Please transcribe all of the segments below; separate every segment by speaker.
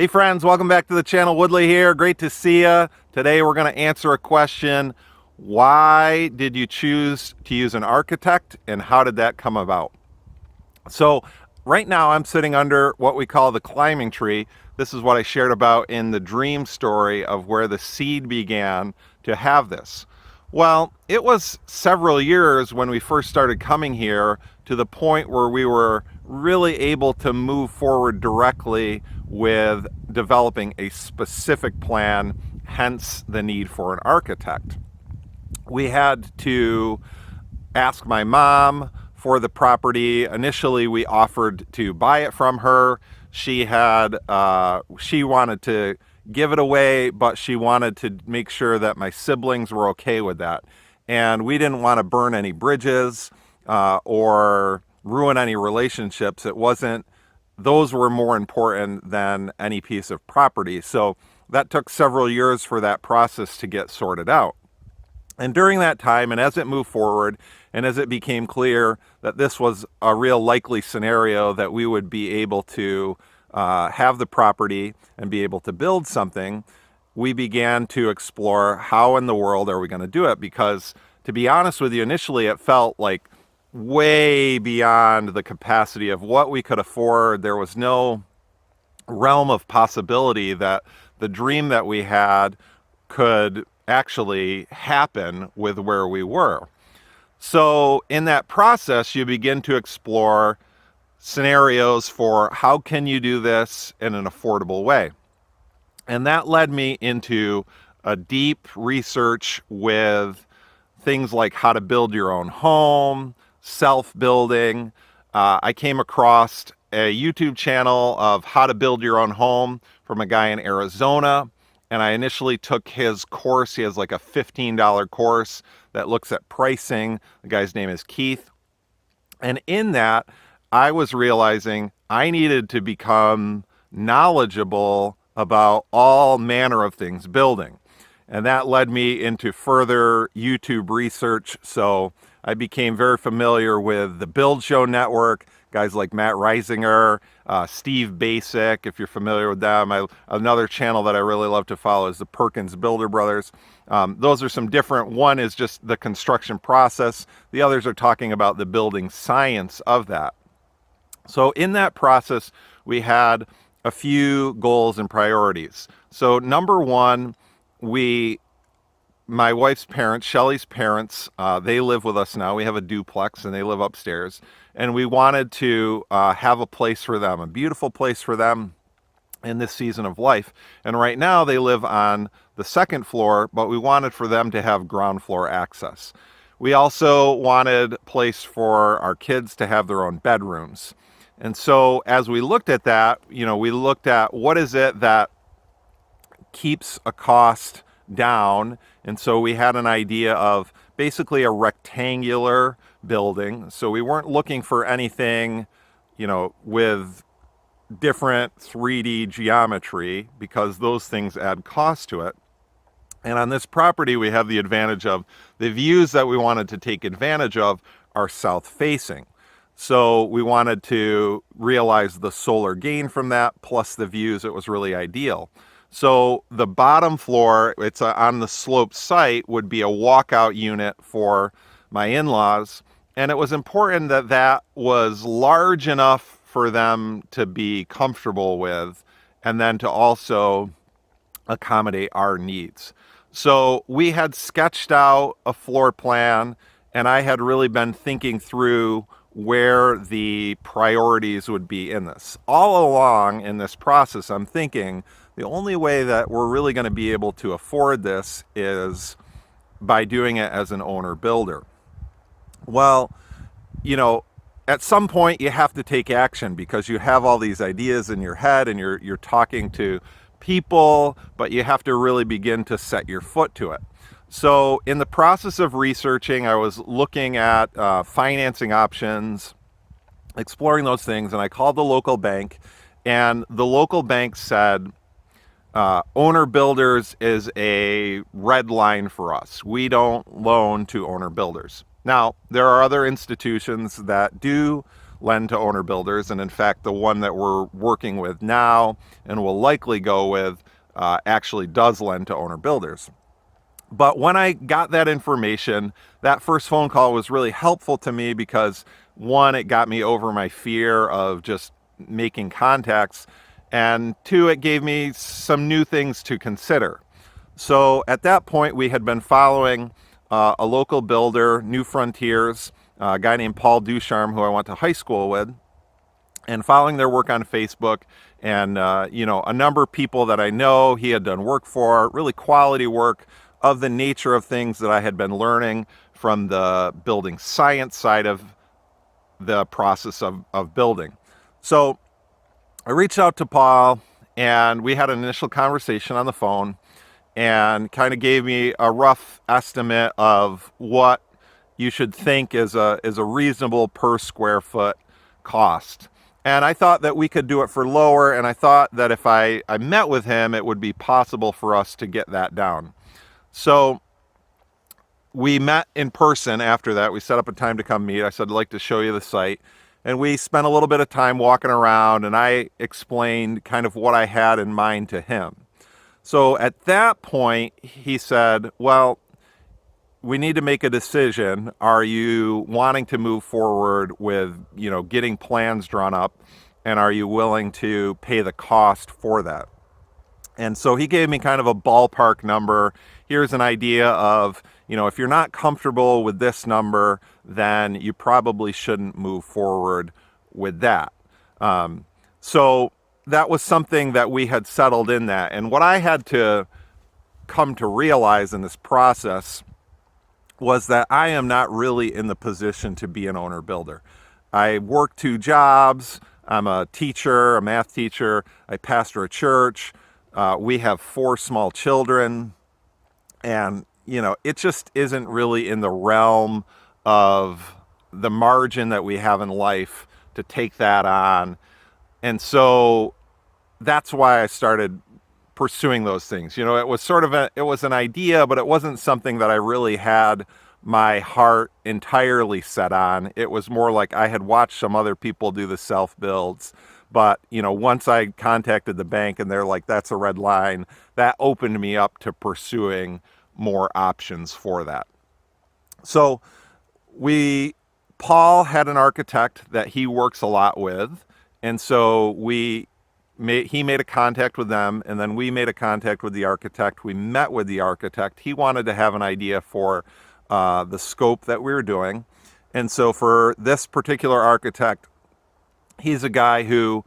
Speaker 1: Hey friends, welcome back to the channel. Woodley here. Great to see you. Today we're going to answer a question. Why did you choose to use an architect and how did that come about? So right now I'm sitting under what we call the climbing tree. This is what I shared about in the dream story of where the seed began to have this. Well, it was several years when we first started coming here to the point where we were really able to move forward directly with developing a specific plan, hence the need for an architect. We had to ask my mom for the property. Initially, we offered to buy it from her. She wanted to give it away, but she wanted to make sure that my siblings were okay with that. And we didn't want to burn any bridges or ruin any relationships. Those were more important than any piece of property. So that took several years for that process to get sorted out. And during that time, and as it moved forward, and as it became clear that this was a real likely scenario that we would be able to have the property and be able to build something, we began to explore how in the world are we going to do it? Because to be honest with you, initially it felt like way beyond the capacity of what we could afford. There was no realm of possibility that the dream that we had could actually happen with where we were. So in that process, you begin to explore scenarios for how can you do this in an affordable way. And that led me into a deep research with things like how to build your own home, self-building. I came across a YouTube channel of how to build your own home from a guy in Arizona. And I initially took his course. He has like a $15 course that looks at pricing. The guy's name is Keith. And in that, I was realizing I needed to become knowledgeable about all manner of things building. And that led me into further YouTube research. So I became very familiar with the Build Show Network, guys like Matt Reisinger, Steve Basic, if you're familiar with them. Another channel that I really love to follow is the Perkins Builder Brothers. Those are some different. One is just the construction process. The others are talking about the building science of that. So in that process, we had a few goals and priorities. So number one, my wife's parents, Shelly's parents, they live with us now. We have a duplex and they live upstairs. And we wanted to have a place for them, a beautiful place for them in this season of life. And right now they live on the second floor, but we wanted for them to have ground floor access. We also wanted a place for our kids to have their own bedrooms. And so as we looked at that, we looked at what is it that keeps a cost down. And so we had an idea of basically a rectangular building. So we weren't looking for anything, with different 3D geometry because those things add cost to it. And on this property, we have the advantage of the views that we wanted to take advantage of are south facing. So we wanted to realize the solar gain from that plus the views. It was really ideal. So the bottom floor, it's on the sloped site, would be a walkout unit for my in-laws. And it was important that that was large enough for them to be comfortable with and then to also accommodate our needs. So we had sketched out a floor plan and I had really been thinking through where the priorities would be in this. All along in this process, I'm thinking the only way that we're really going to be able to afford this is by doing it as an owner builder. Well, at some point you have to take action because you have all these ideas in your head and you're talking to people, but you have to really begin to set your foot to it. So in the process of researching, I was looking at financing options, exploring those things, and I called the local bank, and the local bank said, owner builders is a red line for us. We don't loan to owner builders. Now, there are other institutions that do lend to owner builders. And in fact, the one that we're working with now and will likely go with actually does lend to owner builders. But when I got that information, that first phone call was really helpful to me because, one, it got me over my fear of just making contacts, and two, it gave me some new things to consider. So at that point, we had been following a local builder, New Frontiers, a guy named Paul Ducharme, who I went to high school with, and following their work on Facebook, and a number of people that I know he had done work for, really quality work of the nature of things that I had been learning from the building science side of the process of building. So I reached out to Paul, and we had an initial conversation on the phone, and kind of gave me a rough estimate of what you should think is a reasonable per square foot cost. And I thought that we could do it for lower, and I thought that if I met with him, it would be possible for us to get that down. So we met in person after that. We set up a time to come meet. I said, I'd like to show you the site. And we spent a little bit of time walking around, and I explained kind of what I had in mind to him. So at that point, he said, well, we need to make a decision. Are you wanting to move forward with, getting plans drawn up, and are you willing to pay the cost for that? And so he gave me kind of a ballpark number. Here's an idea of, if you're not comfortable with this number, then you probably shouldn't move forward with that. So that was something that we had settled in that. And what I had to come to realize in this process was that I am not really in the position to be an owner builder. I work 2 jobs. I'm a teacher, a math teacher. I pastor a church. We have 4 small children, and it just isn't really in the realm of the margin that we have in life to take that on. And so that's why I started pursuing those things. It was sort of it was an idea, but it wasn't something that I really had my heart entirely set on. It was more like I had watched some other people do the self builds. But, once I contacted the bank and they're like, that's a red line, that opened me up to pursuing more options for that. So Paul had an architect that he works a lot with. And so he made a contact with them, and then we made a contact with the architect. We met with the architect. He wanted to have an idea for the scope that we were doing. And so for this particular architect, he's a guy who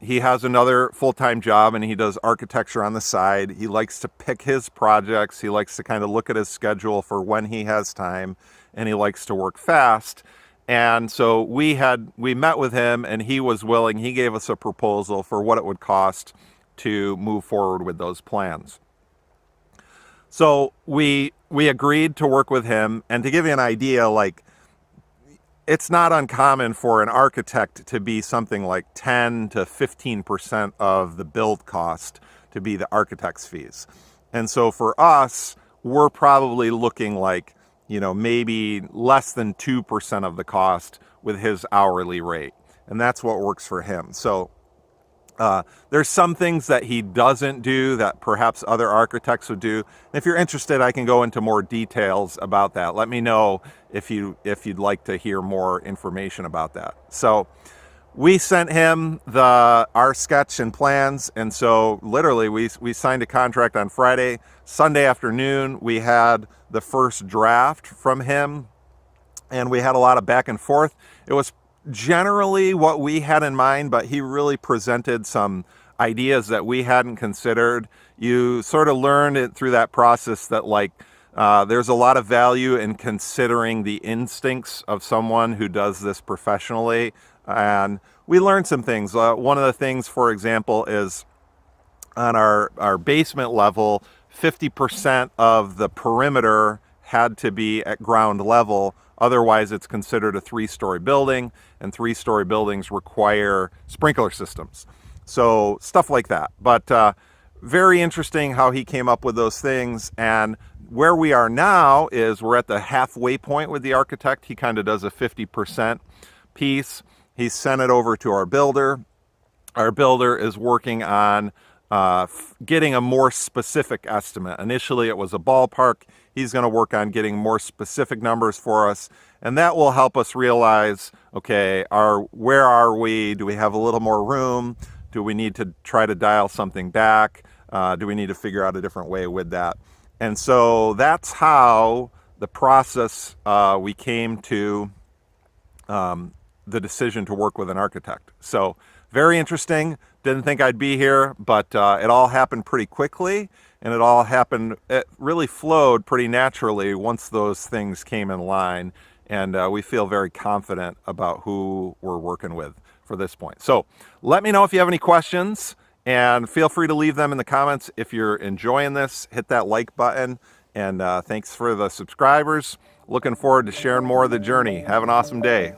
Speaker 1: he has another full-time job, and he does architecture on the side. He likes to pick his projects. He likes to kind of look at his schedule for when he has time, and he likes to work fast. And so we met with him, and he was willing. He gave us a proposal for what it would cost to move forward with those plans. So we agreed to work with him. And to give you an idea, it's not uncommon for an architect to be something like 10 to 15% of the build cost to be the architect's fees. And so for us, we're probably looking like, maybe less than 2% of the cost with his hourly rate. And that's what works for him. So there's some things that he doesn't do that perhaps other architects would do. If you're interested, I can go into more details about that. Let me know if you'd like to hear more information about that. So we sent him our sketch and plans, and so literally we signed a contract on Friday. Sunday afternoon, we had the first draft from him, and we had a lot of back and forth. It was generally what we had in mind, but he really presented some ideas that we hadn't considered. You sort of learned it through that process that there's a lot of value in considering the instincts of someone who does this professionally. And we learned some things. One of the things, for example, is on our basement level, 50% of the perimeter had to be at ground level. Otherwise, it's considered a 3-story building, and 3-story buildings require sprinkler systems. So stuff like that. But very interesting how he came up with those things. And where we are now is we're at the halfway point with the architect. He kind of does a 50% piece. He sent it over to our builder. Our builder is working on getting a more specific estimate. Initially, it was a ballpark. He's going to work on getting more specific numbers for us, and that will help us realize, okay, where are we? Do we have a little more room? Do we need to try to dial something back? Do we need to figure out a different way with that? And so that's how the process we came to the decision to work with an architect. So very interesting. Didn't think I'd be here, but it all happened pretty quickly, and it really flowed pretty naturally once those things came in line, and we feel very confident about who we're working with for this point. So let me know if you have any questions, and feel free to leave them in the comments. If you're enjoying this, hit that like button, and thanks for the subscribers. Looking forward to sharing more of the journey. Have an awesome day.